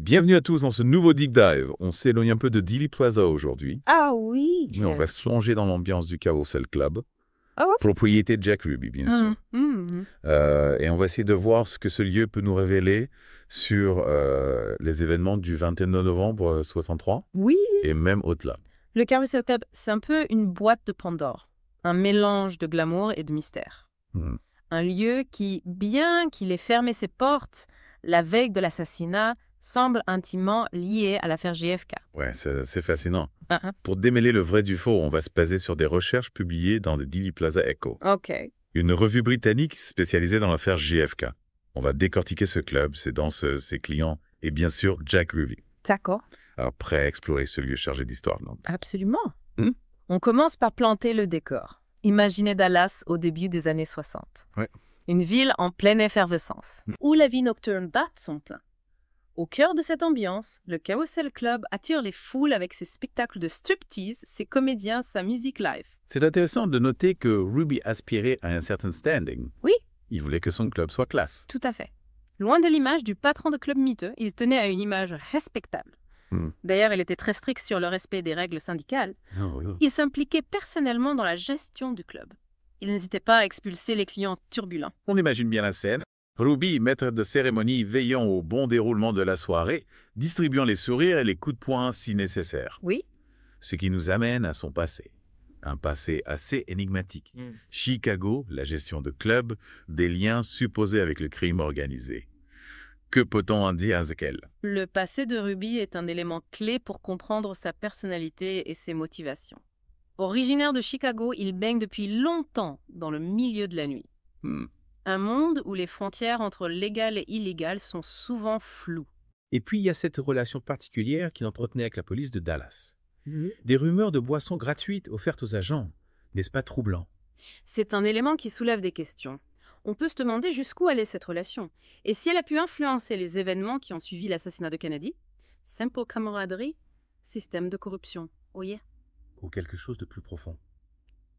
Bienvenue à tous dans ce nouveau Deep Dive. On s'éloigne un peu de Dealey Plaza aujourd'hui, Ah oui, mais on Jeff. va se plonger dans l'ambiance du Carousel Club, Ah ouais? propriété de Jack Ruby, bien sûr. Et on va essayer de voir ce que ce lieu peut nous révéler sur les événements du 21 novembre 63 Oui. et même au-delà. Le Carousel Club, c'est un peu une boîte de Pandore. Un mélange de glamour et de mystère. Hmm. Un lieu qui, bien qu'il ait fermé ses portes la veille de l'assassinat, semble intimement lié à l'affaire JFK. Ouais, c'est fascinant. Ah, ah. Pour démêler le vrai du faux, on va se baser sur des recherches publiées dans le Dealey Plaza Echo, Ok. une revue britannique spécialisée dans l'affaire JFK. On va décortiquer ce club, ses danseuses, ses clients et bien sûr Jack Ruby. D'accord. Alors, prêt à explorer ce lieu chargé d'histoire, non? Absolument. Hmm. On commence par planter le décor. Imaginez Dallas au début des années 60. Ouais. Une ville en pleine effervescence, où la vie nocturne bat son plein. Au cœur de cette ambiance, le Carousel Club attire les foules avec ses spectacles de striptease, ses comédiens, sa musique live. C'est intéressant de noter que Ruby aspirait à un certain standing. Oui. Il voulait que son club soit classe. Tout à fait. Loin de l'image du patron de club miteux, il tenait à une image respectable. Hmm. D'ailleurs, il était très strict sur le respect des règles syndicales. Il s'impliquait personnellement dans la gestion du club. Il n'hésitait pas à expulser les clients turbulents. On imagine bien la scène. Ruby, maître de cérémonie, veillant au bon déroulement de la soirée, distribuant les sourires et les coups de poing si nécessaire. Oui. Ce qui nous amène à son passé. Un passé assez énigmatique. Chicago, la gestion de club, des liens supposés avec le crime organisé. Que peut-on en dire, Ezekiel? Le passé de Ruby est un élément clé pour comprendre sa personnalité et ses motivations. Originaire de Chicago, il baigne depuis longtemps dans le milieu de la nuit. Un monde où les frontières entre légal et illégal sont souvent floues. Et puis il y a cette relation particulière qu'il entretenait avec la police de Dallas. Des rumeurs de boissons gratuites offertes aux agents, n'est-ce pas troublant? C'est un élément qui soulève des questions. On peut se demander jusqu'où allait cette relation, et si elle a pu influencer les événements qui ont suivi l'assassinat de Kennedy. Simple camaraderie, système de corruption, oh yeah. Ou quelque chose de plus profond?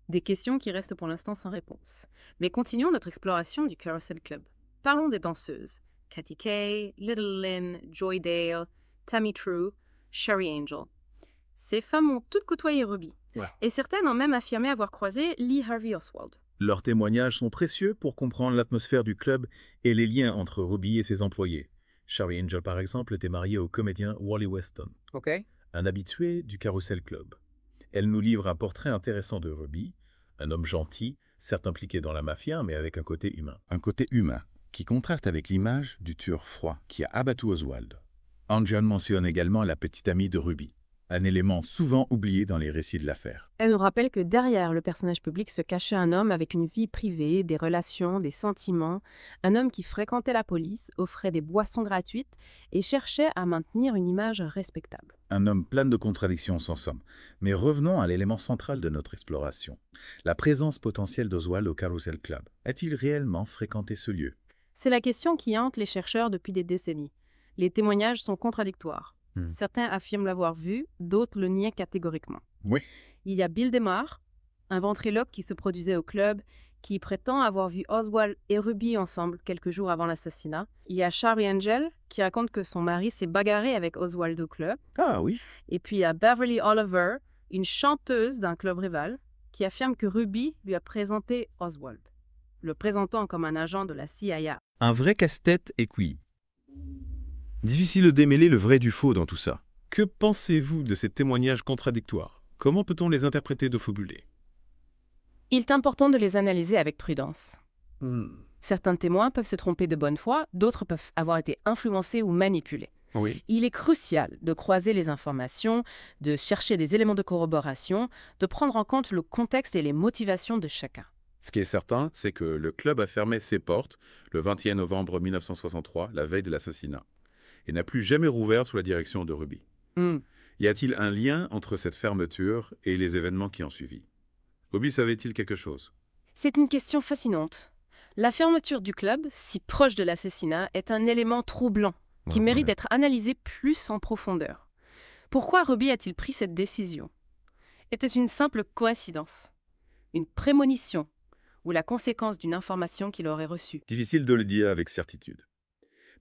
Des questions qui restent pour l'instant sans réponse. Mais continuons notre exploration du Carousel Club. Parlons des danseuses. Kathy Kay, Little Lynn, Joy Dale, Tammy True, Sherry Angel. Ces femmes ont toutes côtoyé Ruby. Ouais. Et certaines ont même affirmé avoir croisé Lee Harvey Oswald. Leurs témoignages sont précieux pour comprendre l'atmosphère du club et les liens entre Ruby et ses employés. Sherry Angel, par exemple, était mariée au comédien Wally Weston, Ok. un habitué du Carousel Club. Elle nous livre un portrait intéressant de Ruby, un homme gentil, certes impliqué dans la mafia, mais avec un côté humain. Un côté humain, qui contraste avec l'image du tueur froid qui a abattu Oswald. Angel mentionne également la petite amie de Ruby, un élément souvent oublié dans les récits de l'affaire. Elle nous rappelle que derrière le personnage public se cachait un homme avec une vie privée, des relations, des sentiments, un homme qui fréquentait la police, offrait des boissons gratuites et cherchait à maintenir une image respectable. Un homme plein de contradictions sans somme. Mais revenons à l'élément central de notre exploration. La présence potentielle d'Oswald au Carousel Club. A-t-il réellement fréquenté ce lieu? C'est la question qui hante les chercheurs depuis des décennies. Les témoignages sont contradictoires. Certains affirment l'avoir vu, d'autres le nient catégoriquement. Oui. Il y a Bill DeMar, un ventriloque qui se produisait au club, qui prétend avoir vu Oswald et Ruby ensemble quelques jours avant l'assassinat. Il y a Sherry Angel, qui raconte que son mari s'est bagarré avec Oswald au club. Ah oui. Et puis il y a Beverly Oliver, une chanteuse d'un club rival, qui affirme que Ruby lui a présenté Oswald, le présentant comme un agent de la CIA. Un vrai casse-tête et oui. Difficile de démêler le vrai du faux dans tout ça. Que pensez-vous de ces témoignages contradictoires? Comment peut-on les interpréter de fabulés? Il est important de les analyser avec prudence. Certains témoins peuvent se tromper de bonne foi, d'autres peuvent avoir été influencés ou manipulés. Oui. Il est crucial de croiser les informations, de chercher des éléments de corroboration, de prendre en compte le contexte et les motivations de chacun. Ce qui est certain, c'est que le club a fermé ses portes le 21 novembre 1963, la veille de l'assassinat, et n'a plus jamais rouvert sous la direction de Ruby. Y a-t-il un lien entre cette fermeture et les événements qui ont suivi? Ruby savait-il quelque chose? C'est une question fascinante. La fermeture du club, si proche de l'assassinat, est un élément troublant qui mérite d'être analysé plus en profondeur. Pourquoi Ruby a-t-il pris cette décision? Était-ce une simple coïncidence? Une prémonition? Ou la conséquence d'une information qu'il aurait reçue? Difficile de le dire avec certitude.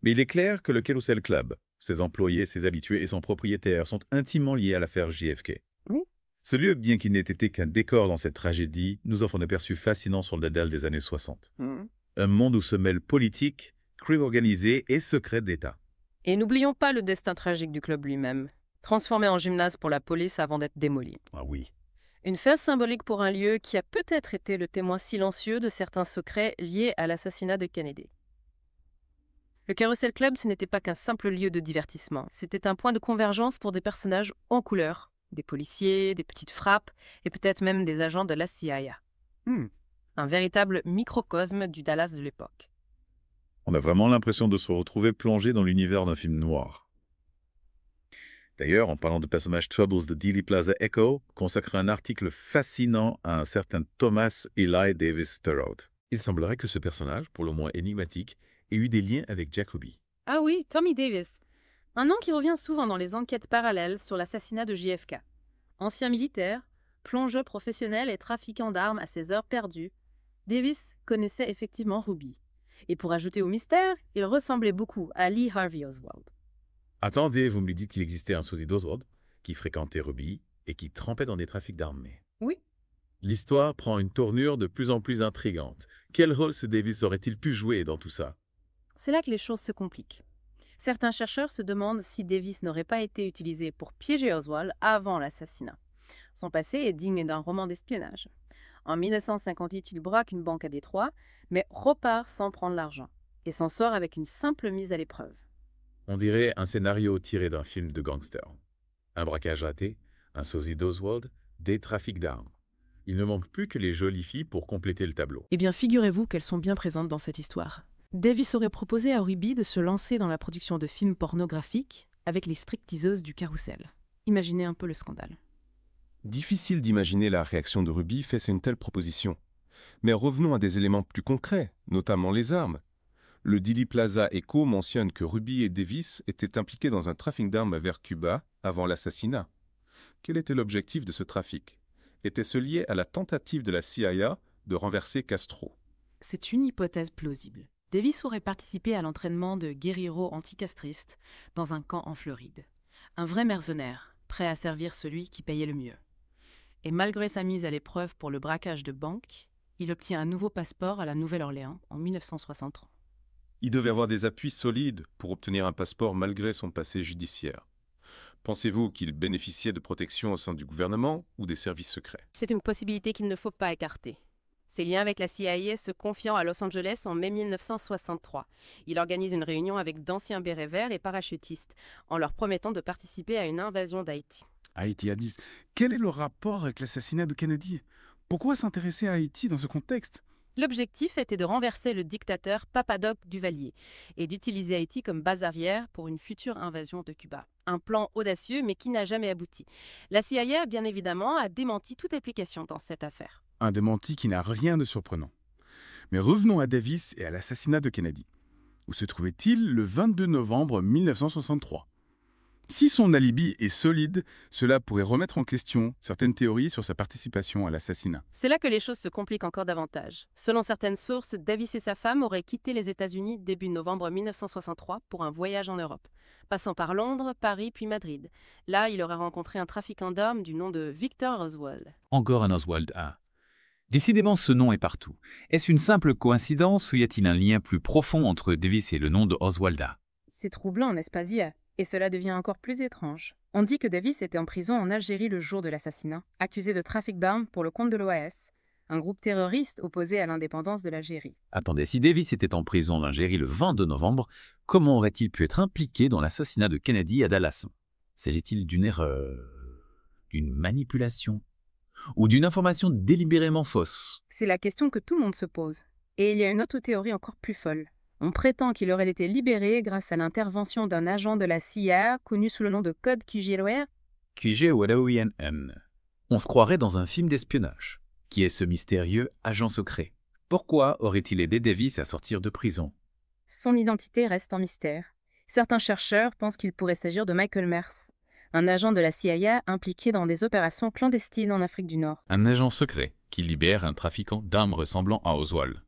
Mais il est clair que le Carousel Club Ses employés, ses habitués et son propriétaire sont intimement liés à l'affaire JFK. Oui. Ce lieu, bien qu'il n'ait été qu'un décor dans cette tragédie, nous offre un aperçu fascinant sur le Dadal des années 60. Un monde où se mêlent politique, crime organisé et secrets d'État. Et n'oublions pas le destin tragique du club lui-même, transformé en gymnase pour la police avant d'être démoli. Ah oui. Une fête symbolique pour un lieu qui a peut-être été le témoin silencieux de certains secrets liés à l'assassinat de Kennedy. Le Carousel Club, ce n'était pas qu'un simple lieu de divertissement. C'était un point de convergence pour des personnages en couleur, des policiers, des petites frappes et peut-être même des agents de la CIA. Un véritable microcosme du Dallas de l'époque. On a vraiment l'impression de se retrouver plongé dans l'univers d'un film noir. D'ailleurs, en parlant de personnages Troubles de Dealey Plaza Echo, consacre un article fascinant à un certain Thomas Eli Davis Sturrout. Il semblerait que ce personnage, pour le moins énigmatique, ait eu des liens avec Jack Ruby. Ah oui, Tommy Davis. Un nom qui revient souvent dans les enquêtes parallèles sur l'assassinat de JFK. Ancien militaire, plongeur professionnel et trafiquant d'armes à ses heures perdues, Davis connaissait effectivement Ruby. Et pour ajouter au mystère, il ressemblait beaucoup à Lee Harvey Oswald. Attendez, vous me dites qu'il existait un sosie d'Oswald qui fréquentait Ruby et qui trempait dans des trafics d'armes. Oui. L'histoire prend une tournure de plus en plus intrigante. Quel rôle ce Davis aurait-il pu jouer dans tout ça? C'est là que les choses se compliquent. Certains chercheurs se demandent si Davis n'aurait pas été utilisé pour piéger Oswald avant l'assassinat. Son passé est digne d'un roman d'espionnage. En 1958, il braque une banque à Détroit, mais repart sans prendre l'argent et s'en sort avec une simple mise à l'épreuve. On dirait un scénario tiré d'un film de gangster. Un braquage raté, un sosie d'Oswald, des trafics d'armes. Il ne manque plus que les jolies filles pour compléter le tableau. Eh bien, figurez-vous qu'elles sont bien présentes dans cette histoire. Davis aurait proposé à Ruby de se lancer dans la production de films pornographiques avec les stripteaseuses du Carousel. Imaginez un peu le scandale. Difficile d'imaginer la réaction de Ruby face à une telle proposition. Mais revenons à des éléments plus concrets, notamment les armes. Le Dealey Plaza Echo mentionne que Ruby et Davis étaient impliqués dans un trafic d'armes vers Cuba avant l'assassinat. Quel était l'objectif de ce trafic? Était-ce lié à la tentative de la CIA de renverser Castro? C'est une hypothèse plausible. Davis aurait participé à l'entraînement de guerrieros anticastristes dans un camp en Floride. Un vrai mercenaire, prêt à servir celui qui payait le mieux. Et malgré sa mise à l'épreuve pour le braquage de banque, il obtient un nouveau passeport à la Nouvelle-Orléans en 1963. Il devait avoir des appuis solides pour obtenir un passeport malgré son passé judiciaire. Pensez-vous qu'il bénéficiait de protection au sein du gouvernement ou des services secrets? C'est une possibilité qu'il ne faut pas écarter. Ses liens avec la CIA se confiant à Los Angeles en mai 1963. Il organise une réunion avec d'anciens bérets verts et parachutistes, en leur promettant de participer à une invasion d'Haïti. Haïti à 10. Quel est le rapport avec l'assassinat de Kennedy? Pourquoi s'intéresser à Haïti dans ce contexte? L'objectif était de renverser le dictateur Papadoc Duvalier et d'utiliser Haïti comme base arrière pour une future invasion de Cuba. Un plan audacieux mais qui n'a jamais abouti. La CIA, bien évidemment, a démenti toute implication dans cette affaire. Un démenti qui n'a rien de surprenant. Mais revenons à Davis et à l'assassinat de Kennedy. Où se trouvait-il le 22 novembre 1963? Si son alibi est solide, cela pourrait remettre en question certaines théories sur sa participation à l'assassinat. C'est là que les choses se compliquent encore davantage. Selon certaines sources, Davis et sa femme auraient quitté les États-Unis début novembre 1963 pour un voyage en Europe, passant par Londres, Paris puis Madrid. Là, il aurait rencontré un trafiquant d'armes du nom de Victor Oswald. Encore un Oswald A. Décidément, ce nom est partout. Est-ce une simple coïncidence ou y a-t-il un lien plus profond entre Davis et le nom de Oswald A? C'est troublant, n'est-ce pas, Zia? Et cela devient encore plus étrange. On dit que Davis était en prison en Algérie le jour de l'assassinat, accusé de trafic d'armes pour le compte de l'OAS, un groupe terroriste opposé à l'indépendance de l'Algérie. Attendez, si Davis était en prison en Algérie le 22 novembre, comment aurait-il pu être impliqué dans l'assassinat de Kennedy à Dallas? S'agit-il d'une erreur, d'une manipulation ou d'une information délibérément fausse? C'est la question que tout le monde se pose. Et il y a une autre théorie encore plus folle. On prétend qu'il aurait été libéré grâce à l'intervention d'un agent de la CIA connu sous le nom de Code QGLOR. QGLOINN. On se croirait dans un film d'espionnage. Qui est ce mystérieux agent secret? Pourquoi aurait-il aidé Davis à sortir de prison? Son identité reste en mystère. Certains chercheurs pensent qu'il pourrait s'agir de Michael Merce, un agent de la CIA impliqué dans des opérations clandestines en Afrique du Nord. Un agent secret qui libère un trafiquant d'armes ressemblant à Oswald.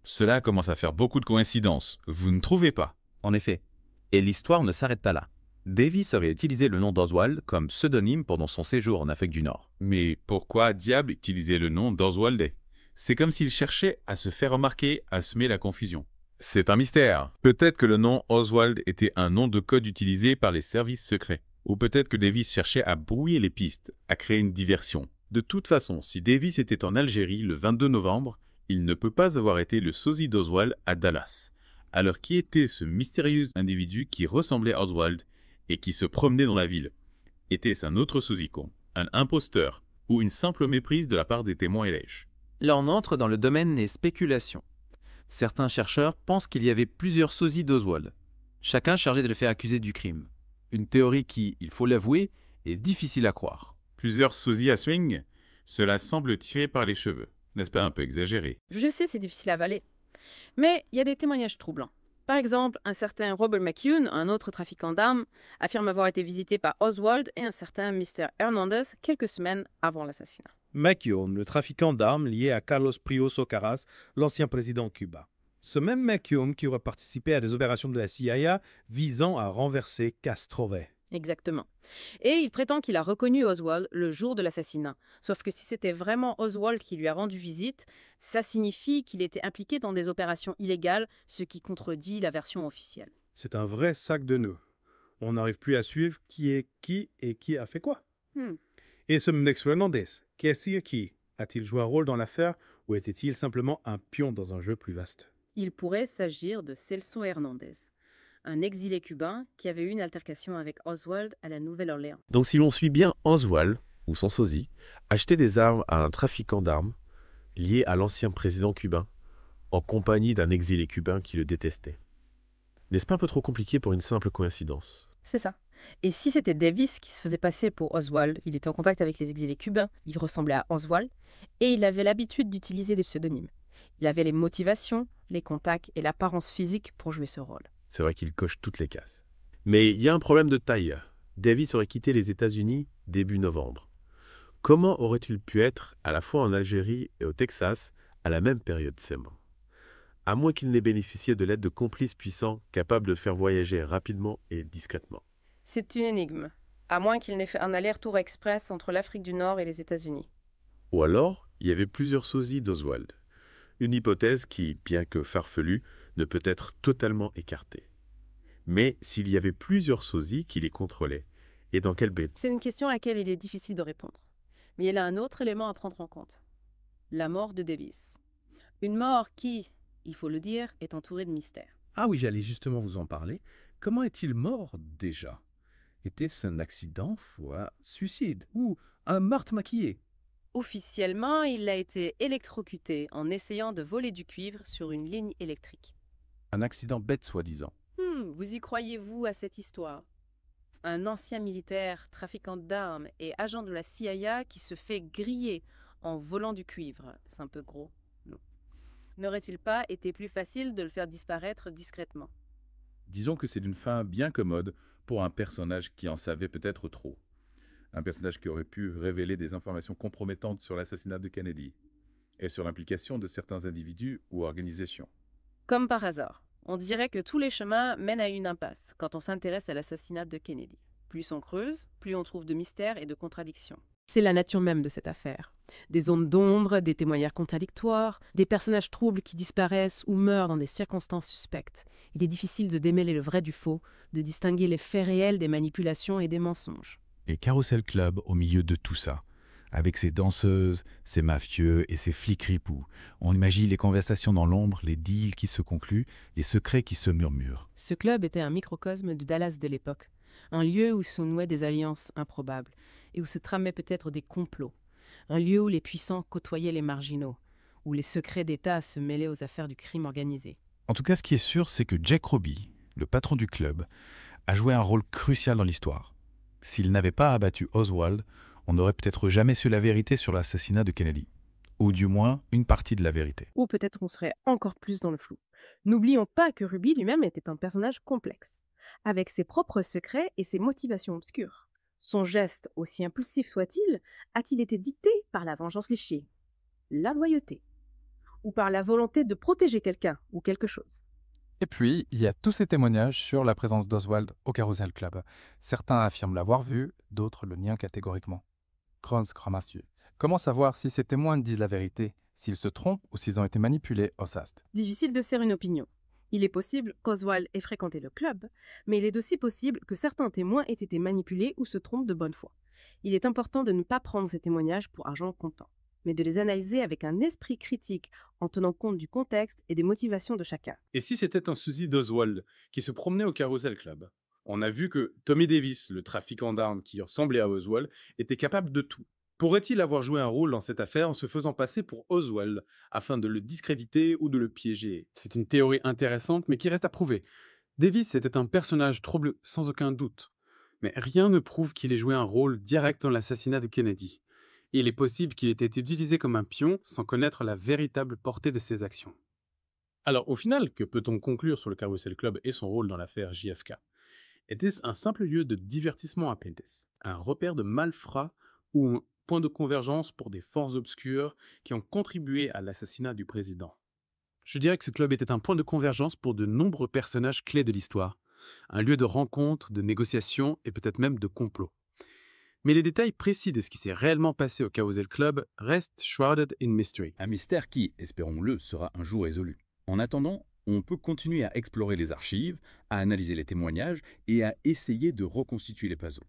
Cela commence à faire beaucoup de coïncidences, vous ne trouvez pas? En effet. Et l'histoire ne s'arrête pas là. Davis aurait utilisé le nom d'Oswald comme pseudonyme pendant son séjour en Afrique du Nord. Mais pourquoi diable utiliser le nom d'Oswald? C'est comme s'il cherchait à se faire remarquer, à semer la confusion. C'est un mystère. Peut-être que le nom Oswald était un nom de code utilisé par les services secrets. Ou peut-être que Davis cherchait à brouiller les pistes, à créer une diversion. De toute façon, si Davis était en Algérie le 22 novembre, il ne peut pas avoir été le sosie d'Oswald à Dallas. Alors qui était ce mystérieux individu qui ressemblait à Oswald et qui se promenait dans la ville? Était-ce un autre sosie-con, un imposteur ou une simple méprise de la part des témoins élèges? Là, on entre dans le domaine des spéculations. Certains chercheurs pensent qu'il y avait plusieurs sosies d'Oswald, chacun chargé de le faire accuser du crime. Une théorie qui, il faut l'avouer, est difficile à croire. Plusieurs sosies à swing? Cela semble tiré par les cheveux. N'est-ce pas un peu exagéré? Je sais, c'est difficile à avaler. Mais il y a des témoignages troublants. Par exemple, un certain Robert McCune, un autre trafiquant d'armes, affirme avoir été visité par Oswald et un certain Mr. Hernandez quelques semaines avant l'assassinat. McCune, le trafiquant d'armes lié à Carlos Prios Socaras, l'ancien président Cuba. Ce même McCune qui aurait participé à des opérations de la CIA visant à renverser Castrovey. Exactement. Et il prétend qu'il a reconnu Oswald le jour de l'assassinat. Sauf que si c'était vraiment Oswald qui lui a rendu visite, ça signifie qu'il était impliqué dans des opérations illégales, ce qui contredit la version officielle. C'est un vrai sac de nœuds. On n'arrive plus à suivre qui est qui et qui a fait quoi. Et ce Menex Hernandez, qu'est-ce qui? A-t-il joué un rôle dans l'affaire ou était-il simplement un pion dans un jeu plus vaste? Il pourrait s'agir de Celso Hernandez, un exilé cubain qui avait eu une altercation avec Oswald à la Nouvelle-Orléans. Donc si l'on suit bien Oswald, ou son sosie, acheter des armes à un trafiquant d'armes lié à l'ancien président cubain, en compagnie d'un exilé cubain qui le détestait. N'est-ce pas un peu trop compliqué pour une simple coïncidence? C'est ça. Et si c'était Davis qui se faisait passer pour Oswald, il était en contact avec les exilés cubains, il ressemblait à Oswald, et il avait l'habitude d'utiliser des pseudonymes. Il avait les motivations, les contacts et l'apparence physique pour jouer ce rôle. C'est vrai qu'il coche toutes les cases. Mais il y a un problème de taille. Davis aurait quitté les États-Unis début novembre. Comment aurait-il pu être à la fois en Algérie et au Texas à la même période seulement? À moins qu'il n'ait bénéficié de l'aide de complices puissants capables de le faire voyager rapidement et discrètement. C'est une énigme, à moins qu'il n'ait fait un aller-retour express entre l'Afrique du Nord et les États-Unis. Ou alors, il y avait plusieurs sosies d'Oswald. Une hypothèse qui, bien que farfelue, ne peut être totalement écartée. Mais s'il y avait plusieurs sosies qui les contrôlaient, et dans quel but? C'est une question à laquelle il est difficile de répondre. Mais il y a un autre élément à prendre en compte. La mort de Davis. Une mort qui, il faut le dire, est entourée de mystères. Ah oui, j'allais justement vous en parler. Comment est-il mort déjà? Était-ce un accident ou un suicide? Ou un meurtre maquillé? Officiellement, il a été électrocuté en essayant de voler du cuivre sur une ligne électrique. Un accident bête, soi-disant. Vous y croyez-vous à cette histoire? Un ancien militaire, trafiquant d'armes et agent de la CIA qui se fait griller en volant du cuivre. C'est un peu gros, non? N'aurait-il pas été plus facile de le faire disparaître discrètement? Disons que c'est d'une fin bien commode pour un personnage qui en savait peut-être trop. Un personnage qui aurait pu révéler des informations compromettantes sur l'assassinat de Kennedy et sur l'implication de certains individus ou organisations. Comme par hasard, on dirait que tous les chemins mènent à une impasse quand on s'intéresse à l'assassinat de Kennedy. Plus on creuse, plus on trouve de mystères et de contradictions. C'est la nature même de cette affaire. Des zones d'ombre, des témoignages contradictoires, des personnages troubles qui disparaissent ou meurent dans des circonstances suspectes. Il est difficile de démêler le vrai du faux, de distinguer les faits réels des manipulations et des mensonges. Et Carousel Club au milieu de tout ça, avec ses danseuses, ses mafieux et ses flics ripoux. On imagine les conversations dans l'ombre, les deals qui se concluent, les secrets qui se murmurent. Ce club était un microcosme de Dallas de l'époque, un lieu où se nouaient des alliances improbables et où se tramaient peut-être des complots, un lieu où les puissants côtoyaient les marginaux, où les secrets d'État se mêlaient aux affaires du crime organisé. En tout cas, ce qui est sûr, c'est que Jack Ruby, le patron du club, a joué un rôle crucial dans l'histoire. S'il n'avait pas abattu Oswald, on n'aurait peut-être jamais su la vérité sur l'assassinat de Kennedy. Ou du moins, une partie de la vérité. Ou peut-être on serait encore plus dans le flou. N'oublions pas que Ruby lui-même était un personnage complexe, avec ses propres secrets et ses motivations obscures. Son geste, aussi impulsif soit-il, a-t-il été dicté par la vengeance léchée, la loyauté, ou par la volonté de protéger quelqu'un ou quelque chose? Et puis, il y a tous ces témoignages sur la présence d'Oswald au Carousel Club. Certains affirment l'avoir vu, d'autres le nient catégoriquement. Mathieu. Comment savoir si ces témoins disent la vérité, s'ils se trompent ou s'ils ont été manipulés au SAST? Difficile de se faire une opinion. Il est possible qu'Oswald ait fréquenté le club, mais il est aussi possible que certains témoins aient été manipulés ou se trompent de bonne foi. Il est important de ne pas prendre ces témoignages pour argent comptant, mais de les analyser avec un esprit critique en tenant compte du contexte et des motivations de chacun. Et si c'était un souci d'Oswald qui se promenait au Carousel Club? On a vu que Tommy Davis, le trafiquant d'armes qui ressemblait à Oswald, était capable de tout. Pourrait-il avoir joué un rôle dans cette affaire en se faisant passer pour Oswald afin de le discréditer ou de le piéger? C'est une théorie intéressante mais qui reste à prouver. Davis était un personnage trouble sans aucun doute, mais rien ne prouve qu'il ait joué un rôle direct dans l'assassinat de Kennedy. Il est possible qu'il ait été utilisé comme un pion sans connaître la véritable portée de ses actions. Alors au final, que peut-on conclure sur le Carousel Club et son rôle dans l'affaire JFK? Était-ce un simple lieu de divertissement à Pentes, un repère de malfrats ou un point de convergence pour des forces obscures qui ont contribué à l'assassinat du président? Je dirais que ce club était un point de convergence pour de nombreux personnages clés de l'histoire, un lieu de rencontre, de négociation et peut-être même de complot. Mais les détails précis de ce qui s'est réellement passé au Carousel Club restent shrouded in mystery. Un mystère qui, espérons-le, sera un jour résolu. En attendant, on peut continuer à explorer les archives, à analyser les témoignages et à essayer de reconstituer les puzzles.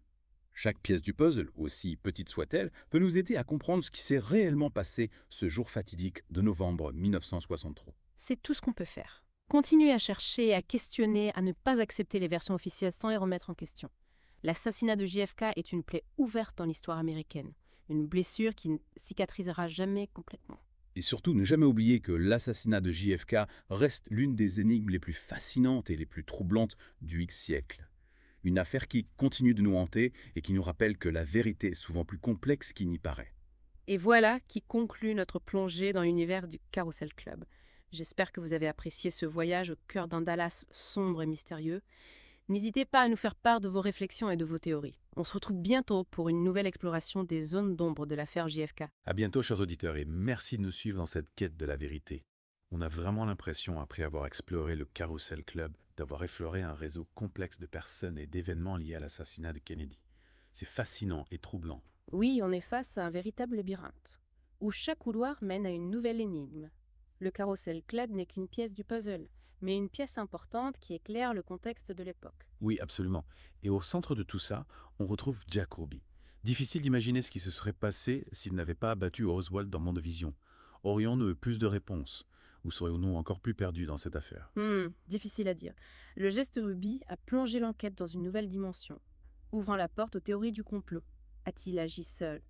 Chaque pièce du puzzle, aussi petite soit-elle, peut nous aider à comprendre ce qui s'est réellement passé ce jour fatidique de novembre 1963. C'est tout ce qu'on peut faire. Continuer à chercher, à questionner, à ne pas accepter les versions officielles sans les remettre en question. L'assassinat de JFK est une plaie ouverte dans l'histoire américaine, une blessure qui ne cicatrisera jamais complètement. Et surtout, ne jamais oublier que l'assassinat de JFK reste l'une des énigmes les plus fascinantes et les plus troublantes du X siècle. Une affaire qui continue de nous hanter et qui nous rappelle que la vérité est souvent plus complexe qu'il n'y paraît. Et voilà qui conclut notre plongée dans l'univers du Carousel Club. J'espère que vous avez apprécié ce voyage au cœur d'un Dallas sombre et mystérieux. N'hésitez pas à nous faire part de vos réflexions et de vos théories. On se retrouve bientôt pour une nouvelle exploration des zones d'ombre de l'affaire JFK. À bientôt, chers auditeurs, et merci de nous suivre dans cette quête de la vérité. On a vraiment l'impression, après avoir exploré le Carousel Club, d'avoir effleuré un réseau complexe de personnes et d'événements liés à l'assassinat de Kennedy. C'est fascinant et troublant. Oui, on est face à un véritable labyrinthe, où chaque couloir mène à une nouvelle énigme. Le Carousel Club n'est qu'une pièce du puzzle, mais une pièce importante qui éclaire le contexte de l'époque. Oui, absolument. Et au centre de tout ça, on retrouve Jack Ruby. Difficile d'imaginer ce qui se serait passé s'il n'avait pas abattu Oswald dans Mondovision. Aurions-nous eu plus de réponses? Ou serions-nous encore plus perdus dans cette affaire? Difficile à dire. Le geste Ruby a plongé l'enquête dans une nouvelle dimension, ouvrant la porte aux théories du complot. A-t-il agi seul,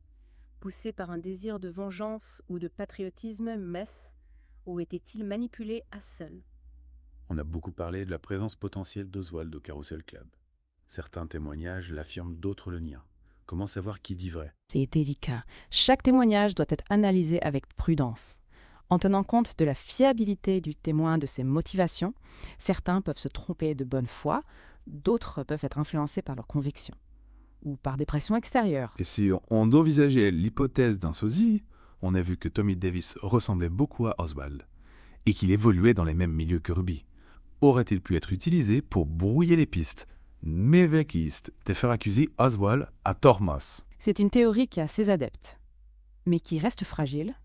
poussé par un désir de vengeance ou de patriotisme mess, ou était-il manipulé à seul? On a beaucoup parlé de la présence potentielle d'Oswald au Carousel Club. Certains témoignages l'affirment, d'autres le nient. Comment savoir qui dit vrai? C'est délicat. Chaque témoignage doit être analysé avec prudence. En tenant compte de la fiabilité du témoin, de ses motivations, certains peuvent se tromper de bonne foi, d'autres peuvent être influencés par leurs convictions ou par des pressions extérieures. Et si on envisageait l'hypothèse d'un sosie, on a vu que Tommy Davis ressemblait beaucoup à Oswald et qu'il évoluait dans les mêmes milieux que Ruby. Aurait-il pu être utilisé pour brouiller les pistes? Mévekiste de faire accuser Oswald à Tormos. C'est une théorie qui a ses adeptes, mais qui reste fragile.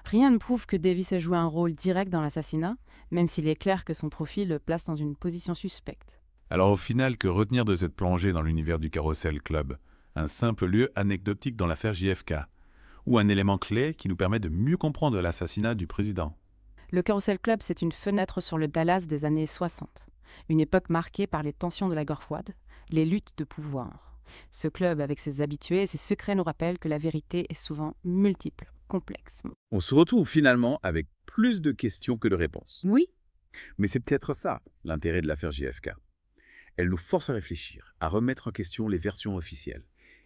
Rien ne prouve que Davis ait joué un rôle direct dans l'assassinat, même s'il est clair que son profil le place dans une position suspecte. Alors au final, que retenir de cette plongée dans l'univers du Carousel Club? Un simple lieu anecdotique dans l'affaire JFK, ou un élément clé qui nous permet de mieux comprendre l'assassinat du président? Le Carousel Club, c'est une fenêtre sur le Dallas des années 60, une époque marquée par les tensions de la guerre froide, les luttes de pouvoir. Ce club, avec ses habitués et ses secrets, nous rappelle que la vérité est souvent multiple, complexe. On se retrouve finalement avec plus de questions que de réponses. Oui. Mais c'est peut-être ça, l'intérêt de l'affaire JFK. Elle nous force à réfléchir, à remettre en question les versions officielles,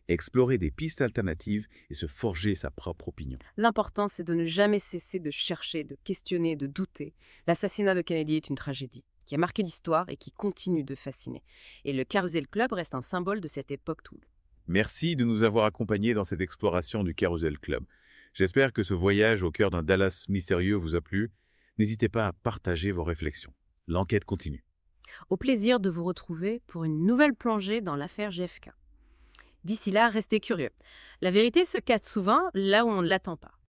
explorer des pistes alternatives et se forger sa propre opinion. L'important, c'est de ne jamais cesser de chercher, de questionner, de douter. L'assassinat de Kennedy est une tragédie qui a marqué l'histoire et qui continue de fasciner. Et le Carousel Club reste un symbole de cette époque trouble. Merci de nous avoir accompagnés dans cette exploration du Carousel Club. J'espère que ce voyage au cœur d'un Dallas mystérieux vous a plu. N'hésitez pas à partager vos réflexions. L'enquête continue. Au plaisir de vous retrouver pour une nouvelle plongée dans l'affaire JFK. D'ici là, restez curieux. La vérité se cache souvent là où on ne l'attend pas.